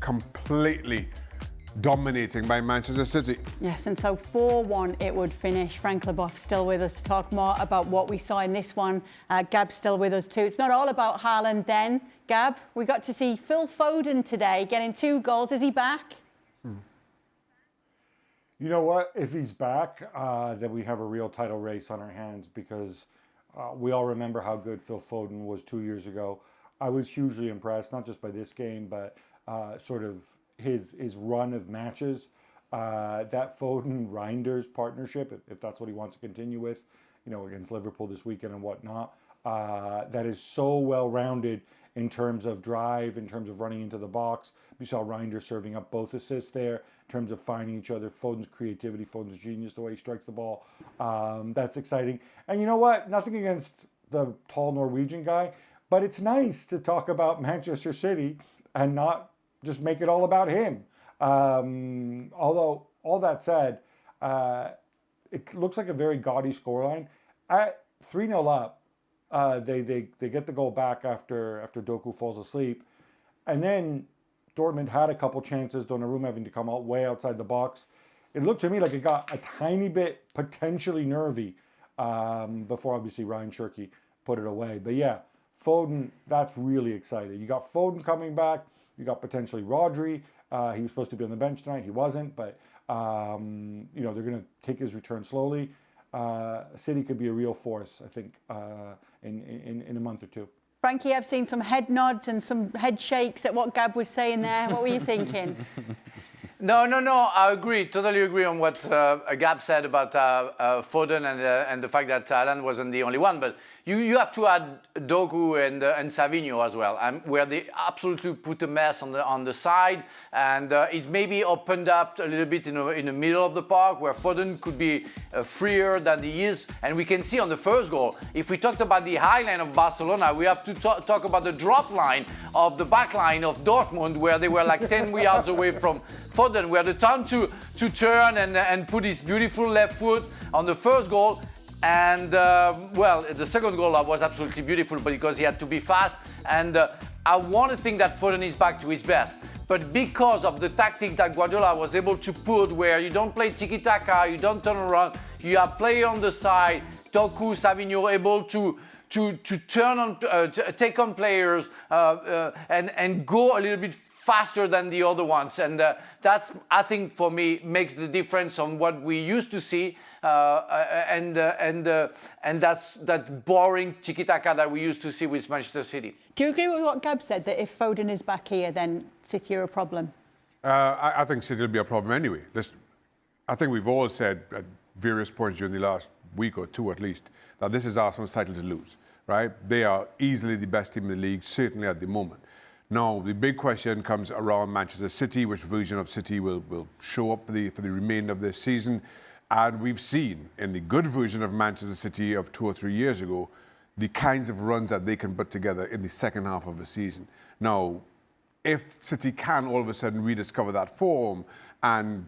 completely dominating by Manchester City. Yes, and so 4-1 it would finish. Frank Leboeuf still with us to talk more about what we saw in this one. Gab's still with us too. It's not all about Haaland then. Gab, we got to see Phil Foden today getting 2 goals. Is he back? You know what? If he's back, then we have a real title race on our hands, because we all remember how good Phil Foden was 2 years ago. I was hugely impressed, not just by this game, but sort of his run of matches. That Foden-Reinders partnership, if that's what he wants to continue with, you know, against Liverpool this weekend and whatnot, that is so well-rounded in terms of drive, in terms of running into the box. We saw Reinders serving up both assists there, in terms of finding each other. Foden's creativity, Foden's genius, the way he strikes the ball. That's exciting. And you know what? Nothing against the tall Norwegian guy, but it's nice to talk about Manchester City and not just make it all about him. Although, all that said, it looks like a very gaudy scoreline. At 3-0 up, they get the goal back after Doku falls asleep. And then Dortmund had a couple chances, Donnarumma having to come out way outside the box. It looked to me like it got a tiny bit potentially nervy before obviously Ryan Cherky put it away. But yeah, Foden, that's really exciting. You got Foden coming back. You got potentially Rodri. He was supposed to be on the bench tonight. He wasn't, but you know, they're going to take his return slowly. City could be a real force, I think, in a month or two. Frankie, I've seen some head nods and some head shakes at what Gab was saying there. What were you thinking? No. I agree. Totally agree on what Gab said about Foden and the fact that Haaland wasn't the only one. But you have to add Doku and Savinho as well, where they absolutely put a mess on the side, and it maybe opened up a little bit in the middle of the park where Foden could be freer than he is. And we can see on the first goal, if we talked about the high line of Barcelona, we have to talk about the drop line of the back line of Dortmund, where they were like 10 yards away from Foden. We had the time to turn and put his beautiful left foot on the first goal. And well, the second goal was absolutely beautiful, but because he had to be fast. And I want to think that Foden is back to his best. But because of the tactic that Guardiola was able to put, where you don't play tiki-taka, you don't turn around, you have player on the side, Doku, Savinho able to turn on, take on players and go a little bit faster than the other ones, and that's, I think, for me, makes the difference on what we used to see, and that's that boring tiki-taka that we used to see with Manchester City. Do you agree with what Gab said, that if Foden is back here, then City are a problem? I think City will be a problem anyway. I think we've all said at various points during the last week or two at least that this is Arsenal's title to lose, right? They are easily the best team in the league, certainly at the moment. Now, the big question comes around Manchester City, which version of City will show up for the remainder of this season. And we've seen in the good version of Manchester City of 2 or 3 years ago, the kinds of runs that they can put together in the second half of the season. Now, if City can all of a sudden rediscover that form and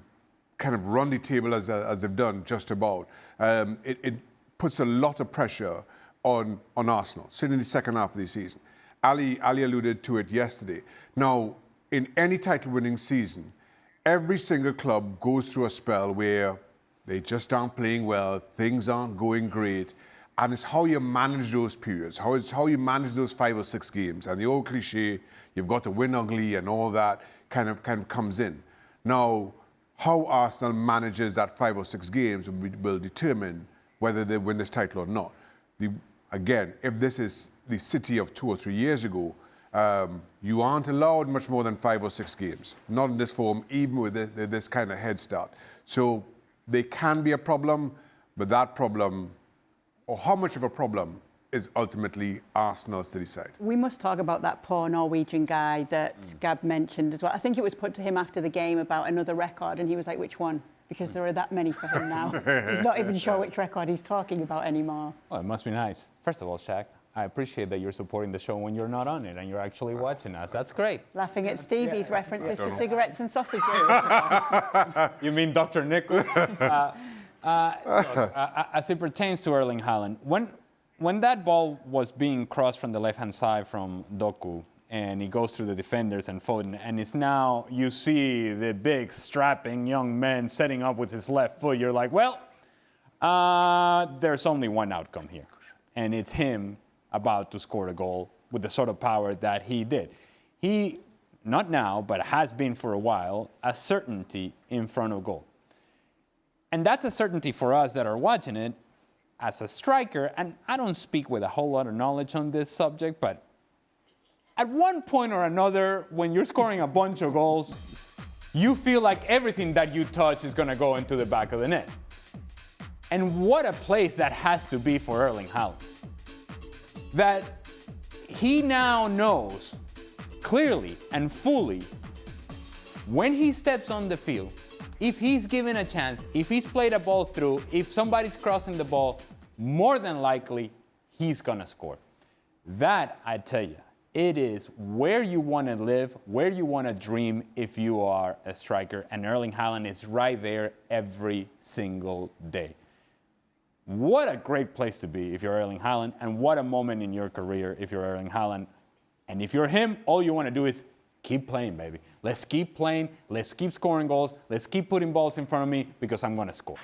kind of run the table as they've done just about, it puts a lot of pressure on Arsenal, certainly in the second half of the season. Ali alluded to it yesterday. Now, in any title-winning season, every single club goes through a spell where they just aren't playing well, things aren't going great, and it's how you manage those periods, how you manage those 5 or 6 games. And the old cliche, you've got to win ugly and all that kind of comes in. Now, how Arsenal manages that 5 or 6 games will determine whether they win this title or not. Again, if this is the City of 2 or 3 years ago, you aren't allowed much more than 5 or 6 games. Not in this form, even with this kind of head start. So they can be a problem, but that problem, or how much of a problem, is ultimately Arsenal's to decide. We must talk about that poor Norwegian guy that Gab mentioned as well. I think it was put to him after the game about another record, and he was like, which one? Because there are that many for him now. He's not even sure which record he's talking about anymore. Well, it must be nice. First of all, Shaq, I appreciate that you're supporting the show when you're not on it and you're actually watching us. That's great. Laughing at Stevie's references to cigarettes and sausages. You mean Dr. Nichols? Look, as it pertains to Erling Haaland, when that ball was being crossed from the left-hand side from Doku, and he goes through the defenders and Foden, and it's now you see the big strapping young man setting up with his left foot. You're like, well, there's only one outcome here, and it's him about to score a goal with the sort of power that he did. He, not now, but has been for a while, a certainty in front of goal. And that's a certainty for us that are watching it as a striker, and I don't speak with a whole lot of knowledge on this subject, but at one point or another, when you're scoring a bunch of goals, you feel like everything that you touch is going to go into the back of the net. And what a place that has to be for Erling Haaland. That he now knows clearly and fully when he steps on the field, if he's given a chance, if he's played a ball through, if somebody's crossing the ball, more than likely he's going to score. That, I tell you, it is where you want to live, where you want to dream if you are a striker, and Erling Haaland is right there every single day. What a great place to be if you're Erling Haaland, and what a moment in your career if you're Erling Haaland. And if you're him, all you want to do is keep playing, baby. Let's keep playing, let's keep scoring goals, let's keep putting balls in front of me because I'm going to score.